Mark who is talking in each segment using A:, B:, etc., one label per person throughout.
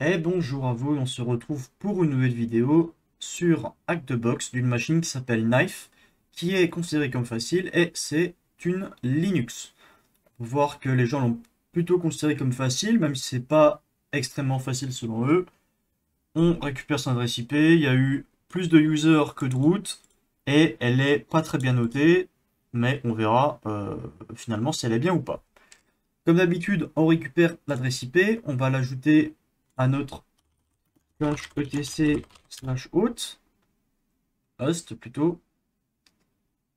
A: Et bonjour à vous, on se retrouve pour une nouvelle vidéo sur Hack the Box d'une machine qui s'appelle Knife, qui est considérée comme facile et c'est une Linux. Faut voir que les gens l'ont plutôt considérée comme facile, même si c'est pas extrêmement facile selon eux. On récupère son adresse IP, il y a eu plus de users que de root, et elle est pas très bien notée, mais on verra finalement si elle est bien ou pas. Comme d'habitude, on récupère l'adresse IP, on va l'ajouter à notre etc/host plutôt.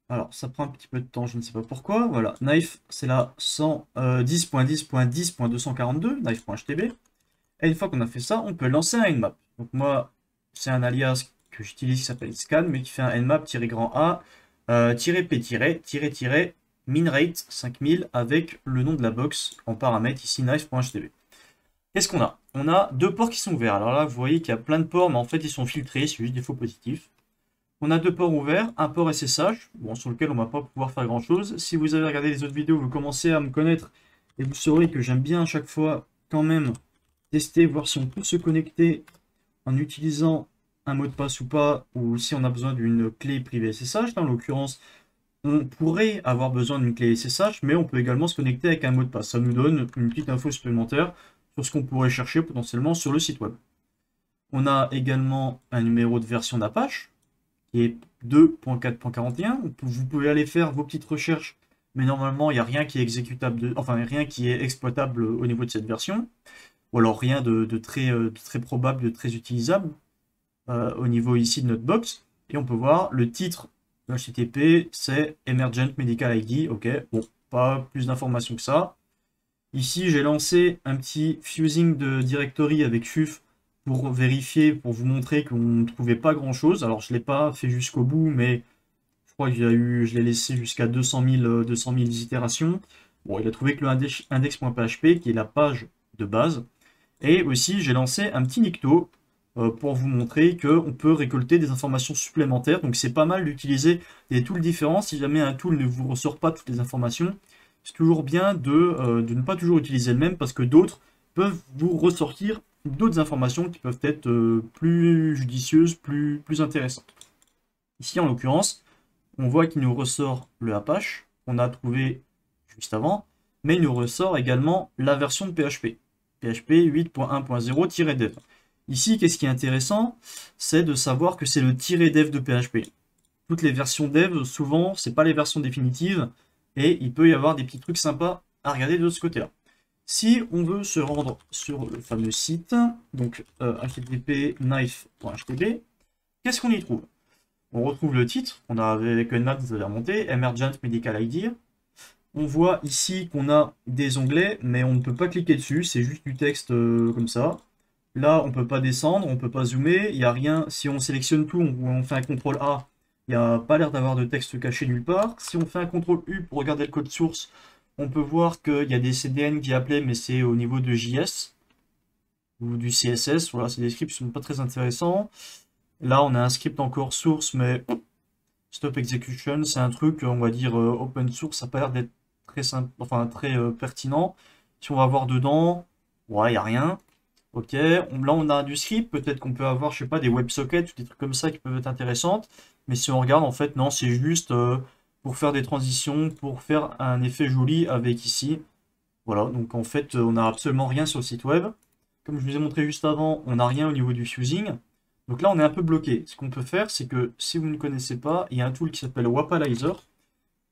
A: Alors ça prend un petit peu de temps, je ne sais pas pourquoi. Voilà, knife c'est la 110.10.10.242 knife.htb. Et une fois qu'on a fait ça, on peut lancer un nmap. Donc moi c'est un alias que j'utilise qui s'appelle scan, mais qui fait un nmap-a -p- minrate 5000 avec le nom de la box en paramètre ici knife.htb. Qu'est-ce qu'on a? On a deux ports qui sont ouverts. Alors là, vous voyez qu'il y a plein de ports, mais en fait, ils sont filtrés, c'est juste des faux positifs. On a deux ports ouverts, un port SSH, bon, sur lequel on ne va pas pouvoir faire grand-chose. Si vous avez regardé les autres vidéos, vous commencez à me connaître, et vous saurez que j'aime bien à chaque fois, quand même, tester, voir si on peut se connecter en utilisant un mot de passe ou pas, ou si on a besoin d'une clé privée SSH. En l'occurrence, on pourrait avoir besoin d'une clé SSH, mais on peut également se connecter avec un mot de passe. Ça nous donne une petite info supplémentaire sur ce qu'on pourrait chercher potentiellement sur le site web. On a également un numéro de version d'Apache, qui est 2.4.41. Vous pouvez aller faire vos petites recherches, mais normalement, il n'y a rien qui est exécutable, enfin rien qui est exploitable au niveau de cette version, ou alors rien de très probable, de très utilisable au niveau ici de notre box. Et on peut voir le titre de HTTP, c'est Emergent Medical ID. Ok, bon, pas plus d'informations que ça. Ici, j'ai lancé un petit fusing de directory avec FUF pour vérifier, pour vous montrer qu'on ne trouvait pas grand-chose. Alors, je ne l'ai pas fait jusqu'au bout, mais je crois que je l'ai laissé jusqu'à 200 000 itérations. Bon, il a trouvé que le index.php, qui est la page de base. Et aussi, j'ai lancé un petit Nikto pour vous montrer qu'on peut récolter des informations supplémentaires. Donc, c'est pas mal d'utiliser des tools différents. Si jamais un tool ne vous ressort pas toutes les informations, c'est toujours bien de ne pas toujours utiliser le même parce que d'autres peuvent vous ressortir d'autres informations qui peuvent être plus judicieuses, plus intéressantes. Ici, en l'occurrence, on voit qu'il nous ressort le Apache qu'on a trouvé juste avant, mais il nous ressort également la version de PHP, PHP 8.1.0-dev. Ici, qu'est-ce qui est intéressant, c'est de savoir que c'est le "-dev de PHP. Toutes les versions dev, souvent, c'est pas les versions définitives, et il peut y avoir des petits trucs sympas à regarder de ce côté-là. Si on veut se rendre sur le fameux site, donc http knife.htb, qu'est-ce qu'on y trouve? On retrouve le titre, on a avec Nmap, vous avez remonté, Emergent Medical ID. On voit ici qu'on a des onglets, mais on ne peut pas cliquer dessus, c'est juste du texte comme ça. Là, on ne peut pas descendre, on ne peut pas zoomer, il n'y a rien. Si on sélectionne tout, on fait un CTRL A, il n'y a pas l'air d'avoir de texte caché nulle part. Si on fait un CTRL U pour regarder le code source, on peut voir qu'il y a des CDN qui appelaient, mais c'est au niveau de JS ou du CSS. Voilà, c'est des scripts qui ne sont pas très intéressants. Là, on a un script encore source, mais stop execution, c'est un truc, on va dire, open source, ça n'a pas l'air d'être très simple, enfin très pertinent. Si on va voir dedans, ouais, il n'y a rien. Ok, là on a du script, peut-être qu'on peut avoir, je sais pas, des WebSockets ou des trucs comme ça qui peuvent être intéressantes. Mais si on regarde, en fait, non, c'est juste pour faire des transitions, pour faire un effet joli avec ici. Voilà, donc en fait, on n'a absolument rien sur le site web. Comme je vous ai montré juste avant, on n'a rien au niveau du fusing. Donc là, on est un peu bloqué. Ce qu'on peut faire, c'est que si vous ne connaissez pas, il y a un tool qui s'appelle Wapalizer.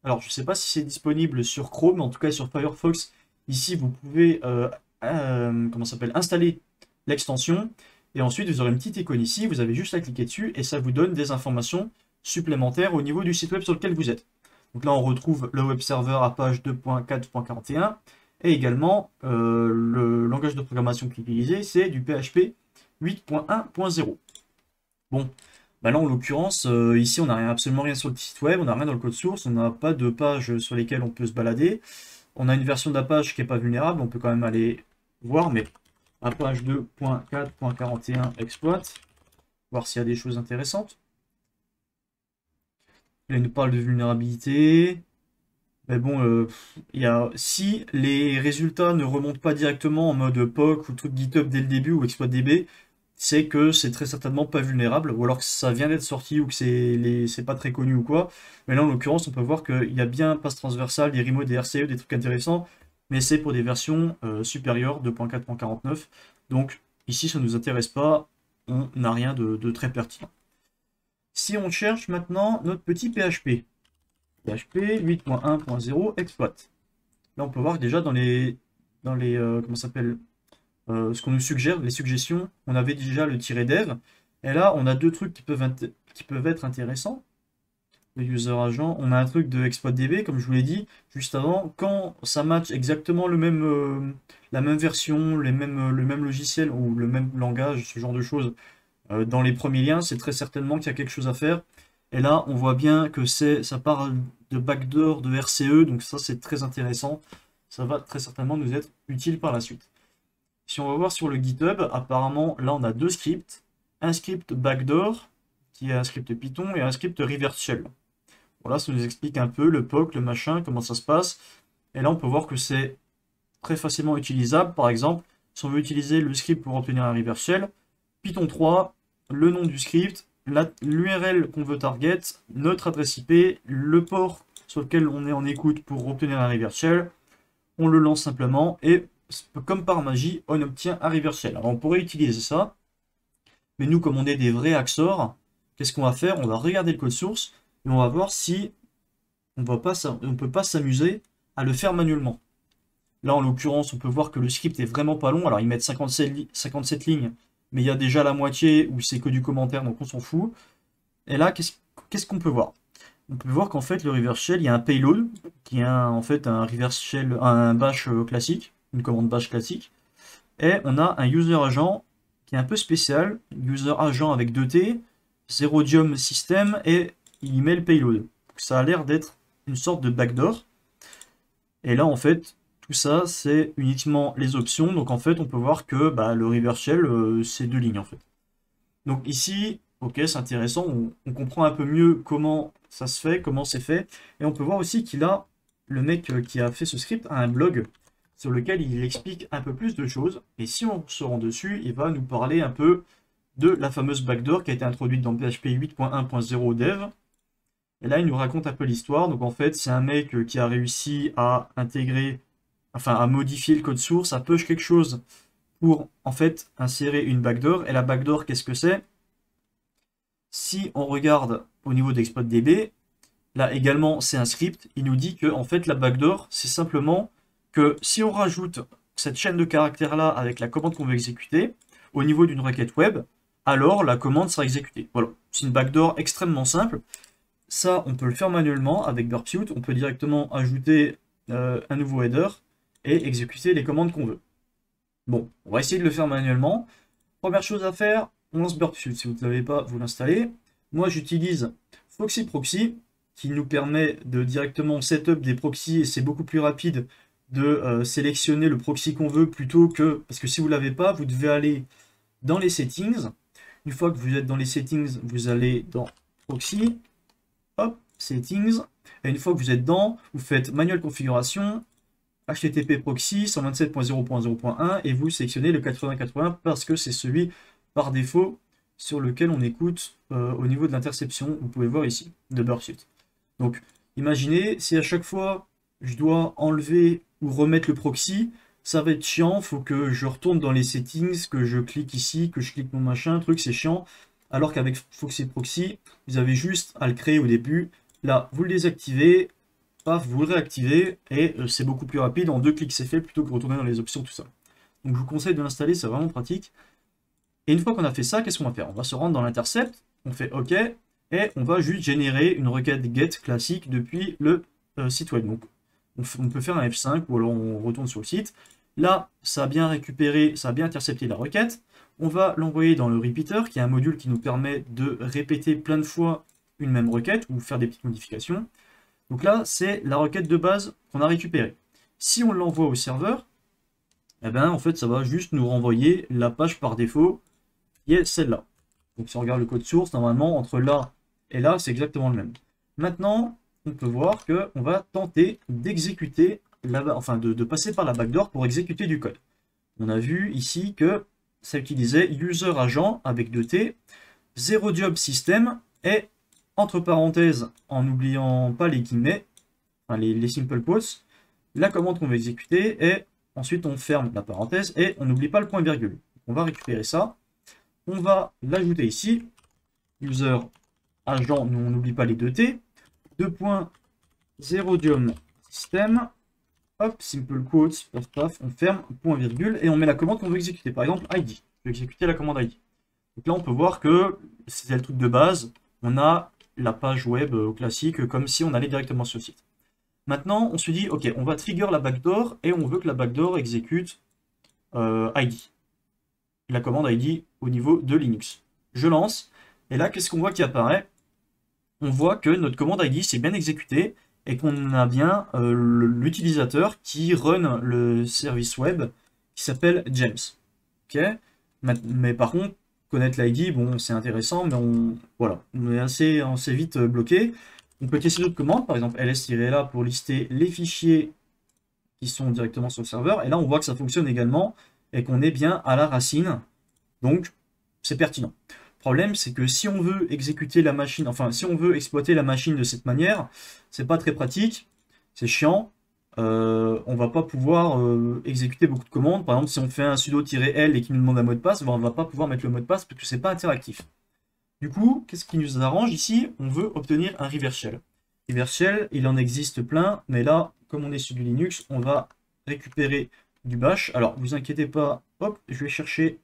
A: Alors, je ne sais pas si c'est disponible sur Chrome, mais en tout cas sur Firefox. Ici, vous pouvez comment s'appelle, installer l'extension. Et ensuite, vous aurez une petite icône ici. Vous avez juste à cliquer dessus et ça vous donne des informations supplémentaires au niveau du site web sur lequel vous êtes. Donc là, on retrouve le web server Apache 2.4.41 et également le langage de programmation qu'il utilisé, c'est du PHP 8.1.0. Bon, bah là en l'occurrence, ici on n'a absolument rien sur le site web, on n'a rien dans le code source, on n'a pas de page sur lesquelles on peut se balader. On a une version d'Apache qui n'est pas vulnérable, on peut quand même aller voir, mais Apache 2.4.41 exploit, voir s'il y a des choses intéressantes. Là, il nous parle de vulnérabilité. Mais bon, si les résultats ne remontent pas directement en mode POC ou truc GitHub dès le début ou ExploitDB, c'est que c'est très certainement pas vulnérable, ou alors que ça vient d'être sorti ou que c'est pas très connu ou quoi. Mais là, en l'occurrence, on peut voir qu'il y a bien passe transversal, des remotes, des RCE, des trucs intéressants, mais c'est pour des versions supérieures, 2.4.49. Donc ici, ça ne nous intéresse pas, on n'a rien de très pertinent. Si on cherche maintenant notre petit PHP, PHP 8.1.0 exploit. Là, on peut voir que déjà dans les comment ça s'appelle, ce qu'on nous suggère, les suggestions, on avait déjà le "-dev. Et là, on a deux trucs qui peuvent être intéressants. Le user agent, on a un truc de exploitDB, comme je vous l'ai dit juste avant. Quand ça match exactement la même version, le même logiciel ou le même langage, ce genre de choses, dans les premiers liens, c'est très certainement qu'il y a quelque chose à faire. Et là, on voit bien que ça parle de backdoor, de RCE, donc ça c'est très intéressant. Ça va très certainement nous être utile par la suite. Si on va voir sur le GitHub, apparemment, là on a deux scripts. Un script backdoor, qui est un script Python, et un script reverse shell. Voilà, ça nous explique un peu le POC, le machin, comment ça se passe. Et là, on peut voir que c'est très facilement utilisable. Par exemple, si on veut utiliser le script pour obtenir un reverse shell, Python 3, le nom du script, l'URL qu'on veut target, notre adresse IP, le port sur lequel on est en écoute pour obtenir un reverse shell. On le lance simplement et comme par magie, on obtient un reverse shell. Alors on pourrait utiliser ça, mais nous, comme on est des vrais Axor, qu'est-ce qu'on va faire? On va regarder le code source et on va voir si on ne peut pas s'amuser à le faire manuellement. Là, en l'occurrence, on peut voir que le script est vraiment pas long. Alors, ils mettent 57 lignes, mais il y a déjà la moitié où c'est que du commentaire, donc on s'en fout. Et là, qu'est-ce qu'on peut voir? On peut voir qu'en fait, le reverse shell, il y a un payload, qui est en fait un reverse shell, un bash classique, une commande bash classique. Et on a un user agent qui est un peu spécial, user agent avec 2T, Zerodium system, et il met le payload. Donc, ça a l'air d'être une sorte de backdoor. Et là, en fait, tout ça, c'est uniquement les options. Donc, en fait, on peut voir que le reverse shell, c'est deux lignes, en fait. Donc, ici, ok, c'est intéressant. On comprend un peu mieux comment ça se fait, comment c'est fait. Et on peut voir aussi le mec qui a fait ce script a un blog sur lequel il explique un peu plus de choses. Et si on se rend dessus, il va nous parler un peu de la fameuse backdoor qui a été introduite dans PHP 8.1.0 dev. Et là, il nous raconte un peu l'histoire. Donc en fait, c'est un mec qui a réussi à intégrer, enfin à modifier le code source, à push quelque chose pour en fait insérer une backdoor. Et la backdoor, qu'est-ce que c'est? Si on regarde au niveau d'ExploitDB, là également c'est un script. Il nous dit que en fait la backdoor, c'est simplement que si on rajoute cette chaîne de caractères là avec la commande qu'on veut exécuter au niveau d'une requête web, alors la commande sera exécutée. Voilà, c'est une backdoor extrêmement simple. Ça, on peut le faire manuellement avec burpsuit. On peut directement ajouter un nouveau header et exécuter les commandes qu'on veut. Bon, on va essayer de le faire manuellement. Première chose à faire, on lance burpsuit. Si vous ne l'avez pas, vous l'installez. Moi, j'utilise Foxy Proxy qui nous permet de directement setup des proxys et c'est beaucoup plus rapide de sélectionner le proxy qu'on veut plutôt que... Parce que si vous ne l'avez pas, vous devez aller dans les settings. Une fois que vous êtes dans les settings, vous allez dans Proxy. Hop, settings. Et une fois que vous êtes dedans, vous faites manuel configuration, HTTP proxy 127.0.0.1 et vous sélectionnez le 8080 parce que c'est celui par défaut sur lequel on écoute au niveau de l'interception. Vous pouvez voir ici, de burpsuit. Donc, imaginez, si à chaque fois je dois enlever ou remettre le proxy, ça va être chiant, il faut que je retourne dans les settings, que je clique ici, que je clique mon machin, truc, c'est chiant. Alors qu'avec Foxy Proxy, vous avez juste à le créer au début. Là, vous le désactivez, paf, vous le réactivez, et c'est beaucoup plus rapide. En 2 clics, c'est fait, plutôt que de retourner dans les options, tout ça. Donc je vous conseille de l'installer, c'est vraiment pratique. Et une fois qu'on a fait ça, qu'est-ce qu'on va faire? On va se rendre dans l'intercept, on fait OK, et on va juste générer une requête GET classique depuis le site web. Donc on peut faire un F5, ou alors on retourne sur le site. Là, ça a bien récupéré, ça a bien intercepté la requête. On va l'envoyer dans le repeater, qui est un module qui nous permet de répéter plein de fois une même requête, ou faire des petites modifications. Donc là, c'est la requête de base qu'on a récupérée. Si on l'envoie au serveur, eh ben, en fait, ça va juste nous renvoyer la page par défaut, qui est celle-là. Donc si on regarde le code source, normalement, entre là et là, c'est exactement le même. Maintenant, on peut voir qu'on va tenter d'exécuter, enfin de passer par la backdoor pour exécuter du code. On a vu ici que ça utilisait user agent avec 2T, 0 job system et entre parenthèses, en n'oubliant pas les guillemets, enfin les simple quotes, la commande qu'on va exécuter et ensuite on ferme la parenthèse et on n'oublie pas le point virgule. On va récupérer ça, on va l'ajouter ici, user agent, nous on n'oublie pas les 2T, 2.0 job system, hop, simple quotes, paf paf, on ferme, point virgule, et on met la commande qu'on veut exécuter. Par exemple, ID. Je vais exécuter la commande ID. Donc là, on peut voir que c'était le truc de base. On a la page web classique, comme si on allait directement sur le site. Maintenant, on se dit, ok, on va trigger la backdoor, et on veut que la backdoor exécute ID. La commande ID au niveau de Linux. Je lance, et là, qu'est-ce qu'on voit qui apparaît? On voit que notre commande ID s'est bien exécutée, et qu'on a bien l'utilisateur qui run le service web qui s'appelle James. Ok, mais par contre, connaître l'ID, bon, c'est intéressant, mais voilà, on est assez vite bloqué. On peut tester d'autres commandes, par exemple ls-la pour lister les fichiers qui sont directement sur le serveur. Et là, on voit que ça fonctionne également et qu'on est bien à la racine. Donc, c'est pertinent. Le problème, c'est que si on veut exécuter la machine, enfin, si on veut exploiter la machine de cette manière, c'est pas très pratique, c'est chiant. On va pas pouvoir exécuter beaucoup de commandes. Par exemple, si on fait un sudo-l et qu'il nous demande un mot de passe, ben, on va pas pouvoir mettre le mot de passe parce que c'est pas interactif. Du coup, qu'est-ce qui nous arrange ici? On veut obtenir un reverse shell. Reverse shell, il en existe plein, mais là, comme on est sur du Linux, on va récupérer du bash. Alors, vous inquiétez pas, hop, je vais chercher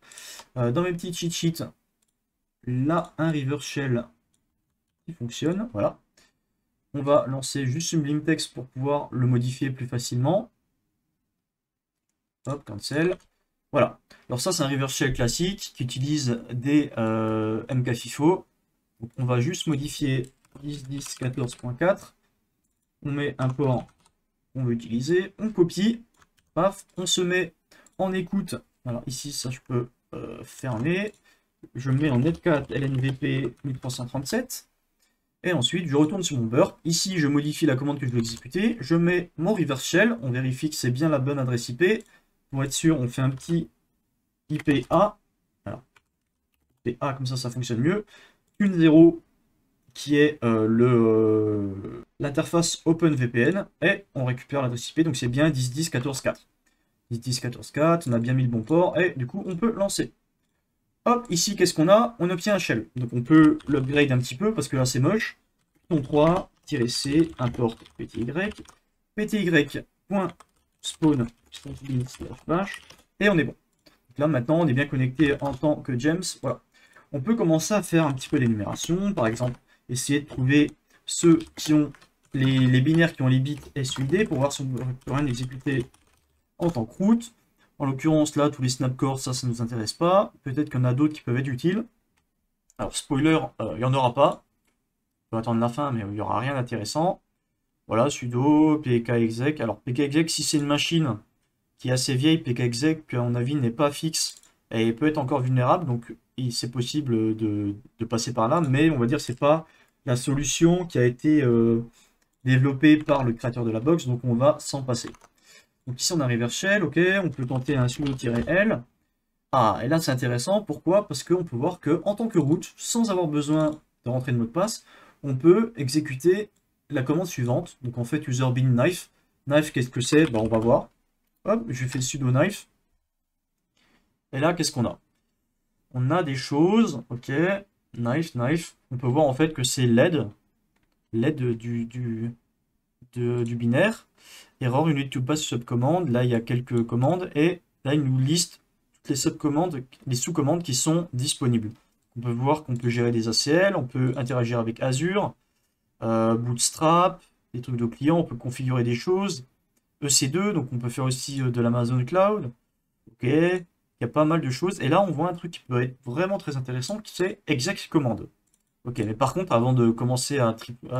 A: dans mes petits cheat sheets là un reverse shell qui fonctionne. Voilà. On va lancer juste Sublime Text pour pouvoir le modifier plus facilement. Hop, cancel. Voilà. Alors ça, c'est un reverse shell classique qui utilise des MKFIFO. Donc on va juste modifier 10.10.14.4. On met un port qu'on veut utiliser. On copie. Paf. On se met en écoute. Alors ici, ça, je peux fermer. Je mets en netcat LNVP 1337. Et ensuite, je retourne sur mon burp. Ici, je modifie la commande que je veux exécuter. Je mets mon reverse shell. On vérifie que c'est bien la bonne adresse IP. Pour être sûr, on fait un petit IPA. Alors, IPA, comme ça fonctionne mieux. Une 0 qui est l'interface OpenVPN. Et on récupère l'adresse IP. Donc, c'est bien 10.10.14.4. 10.10.14.4. On a bien mis le bon port. Et du coup, on peut lancer. Hop, ici, qu'est-ce qu'on a? On obtient un shell. Donc, on peut l'upgrade un petit peu parce que là, c'est moche. Python 3-c, import pty, pty.spawn, et on est bon. Donc là, maintenant, on est bien connecté en tant que James. Voilà. On peut commencer à faire un petit peu d'énumération. Par exemple, essayer de trouver ceux qui ont les binaires qui ont les bits SUD pour voir si on peut rien exécuter en tant que root. En l'occurrence, là, tous les snapcores, ça ne nous intéresse pas. Peut-être qu'il y en a d'autres qui peuvent être utiles. Alors, spoiler, il n'y en aura pas. On va attendre la fin, mais il n'y aura rien d'intéressant. Voilà, sudo, pkexec. Alors, pkexec, si c'est une machine qui est assez vieille, pkexec, à mon avis, n'est pas fixe et peut être encore vulnérable. Donc, c'est possible de passer par là, mais on va dire que c'est pas la solution qui a été développée par le créateur de la box, donc on va s'en passer. Donc ici, on a reverse shell, ok, on peut tenter un sudo-l. Ah, et là, c'est intéressant. Pourquoi? Parce qu'on peut voir que en tant que root, sans avoir besoin de rentrer de mot de passe, on peut exécuter la commande suivante. Donc en fait, user bin knife. Knife, qu'est-ce que c'est? Ben, on va voir. Hop, je fais sudo knife. Et là, qu'est-ce qu'on a? On a des choses, ok, knife, knife. On peut voir en fait que c'est LED du binaire. Error, you need to pass subcommande. Là, il y a quelques commandes. Et là, il nous liste toutes les subcommandes, les sous-commandes qui sont disponibles. On peut voir qu'on peut gérer des ACL, on peut interagir avec Azure, Bootstrap, des trucs de clients, on peut configurer des choses. EC2, donc on peut faire aussi de l'Amazon Cloud. Ok, il y a pas mal de choses. Et là, on voit un truc qui peut être vraiment très intéressant, qui c'est exec commande. Ok, mais par contre, avant de commencer à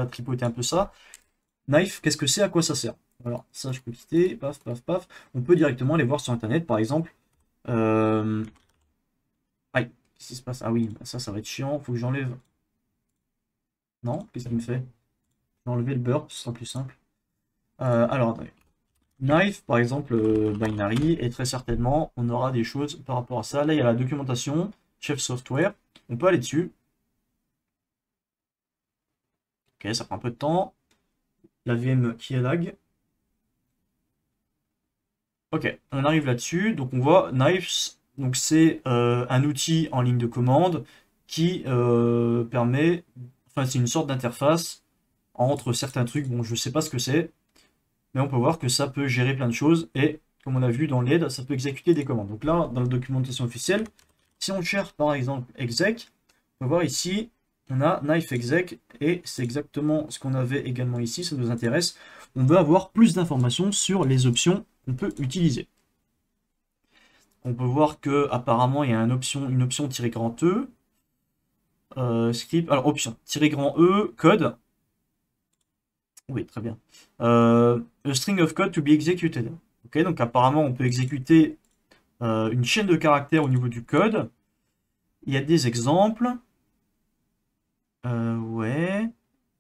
A: tripoter un peu ça, knife, qu'est-ce que c'est? À quoi ça sert? Alors, ça, je peux quitter. Paf, paf, paf. On peut directement aller voir sur Internet, par exemple. Aïe, qu'est-ce qui se passe? Ah oui, ça va être chiant. Faut que j'enlève. Non? Qu'est-ce qu'il me fait? Je vais enlever le burp, ce sera plus simple. Alors, attendez. Knife, par exemple, binary, et très certainement, on aura des choses par rapport à ça. Là, il y a la documentation, Chef Software. On peut aller dessus. Ok, ça prend un peu de temps. La VM qui est lag. Ok, on arrive là-dessus. Donc, on voit Knives. Donc, c'est un outil en ligne de commande qui permet... Enfin, c'est une sorte d'interface entre certains trucs. Bon, je sais pas ce que c'est. Mais on peut voir que ça peut gérer plein de choses et comme on a vu dans l'aide, ça peut exécuter des commandes. Donc là, dans la documentation officielle, si on cherche par exemple exec, on peut voir ici, on a knife exec et c'est exactement ce qu'on avait également ici, ça nous intéresse. On veut avoir plus d'informations sur les options qu'on peut utiliser. On peut voir que apparemment il y a une option tiré grand E, script, alors option tiré grand E, code. Oui, très bien. A string of code to be executed. Ok, donc apparemment on peut exécuter une chaîne de caractères au niveau du code. Il y a des exemples. Ouais.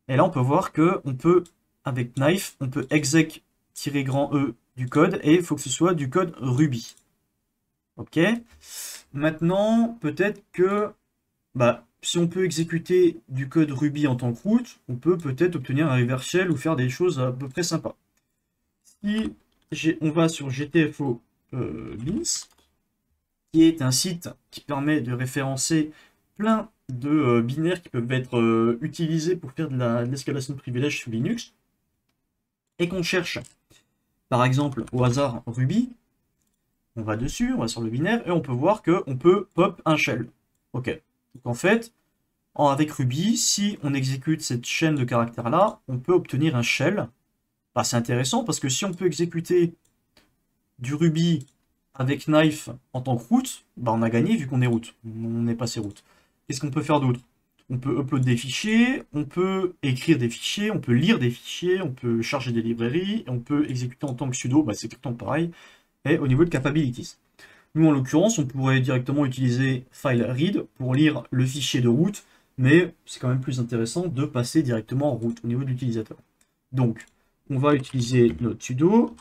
A: Et là on peut voir que on peut, avec knife, on peut exec-grand E du code et il faut que ce soit du code Ruby. Ok. Maintenant, peut-être que bah, si on peut exécuter du code Ruby en tant que root, on peut peut-être obtenir un reverse shell ou faire des choses à peu près sympas. Si on va sur GTFO Beans, qui est un site qui permet de référencer plein de binaires qui peuvent être utilisés pour faire de l'escalation de privilèges sous Linux, et qu'on cherche par exemple au hasard Ruby, on va dessus, on va sur le binaire, et on peut voir qu'on peut pop un shell. Ok. Donc en fait, avec Ruby, si on exécute cette chaîne de caractères là, on peut obtenir un shell. Bah, c'est intéressant parce que si on peut exécuter du Ruby avec knife en tant que root, bah, on a gagné vu qu'on est root. On est passé root. Qu'est-ce qu'on peut faire d'autre? On peut upload des fichiers, on peut écrire des fichiers, on peut lire des fichiers, on peut charger des librairies, on peut exécuter en tant que sudo, bah, c'est exactement pareil. Et au niveau de capabilities. Nous, en l'occurrence, on pourrait directement utiliser file read pour lire le fichier de root, mais c'est quand même plus intéressant de passer directement en root au niveau de l'utilisateur. Donc, on va utiliser notre sudo.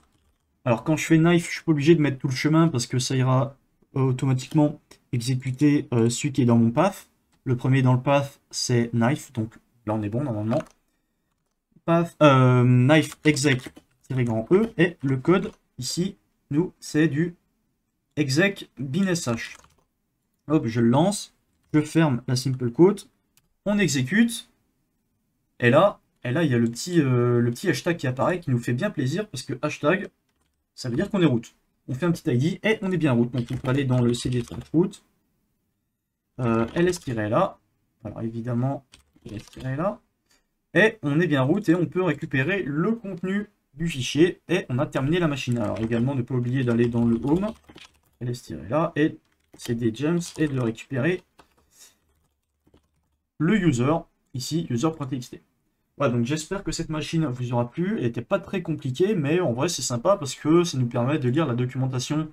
A: Alors, quand je fais knife, je suis pas obligé de mettre tout le chemin parce que ça ira automatiquement exécuter celui qui est dans mon path. Le premier dans le path, c'est knife, donc là on est bon normalement. Path, knife exec-grand E, et le code ici, nous, c'est du exec binsh. Hop, je le lance, je ferme la simple quote, on exécute, et là il y a le petit hashtag qui apparaît qui nous fait bien plaisir parce que hashtag, ça veut dire qu'on est root. On fait un petit ID et on est bien root. Donc on peut aller dans le cd root, ls-là, alors évidemment ls-là, et on est bien root et on peut récupérer le contenu du fichier et on a terminé la machine. Alors également ne pas oublier d'aller dans le home, ls-là, et cd gems et de récupérer le user, ici user.txt. Voilà, donc j'espère que cette machine vous aura plu. Elle n'était pas très compliquée, mais en vrai c'est sympa parce que ça nous permet de lire la documentation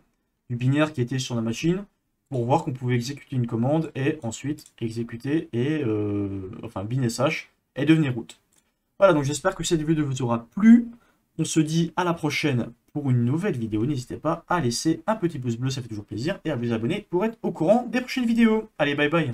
A: du binaire qui était sur la machine pour voir qu'on pouvait exécuter une commande et ensuite exécuter et enfin binsh et devenir root. Voilà, donc j'espère que cette vidéo vous aura plu. On se dit à la prochaine pour une nouvelle vidéo. N'hésitez pas à laisser un petit pouce bleu, ça fait toujours plaisir, et à vous abonner pour être au courant des prochaines vidéos. Allez, bye bye.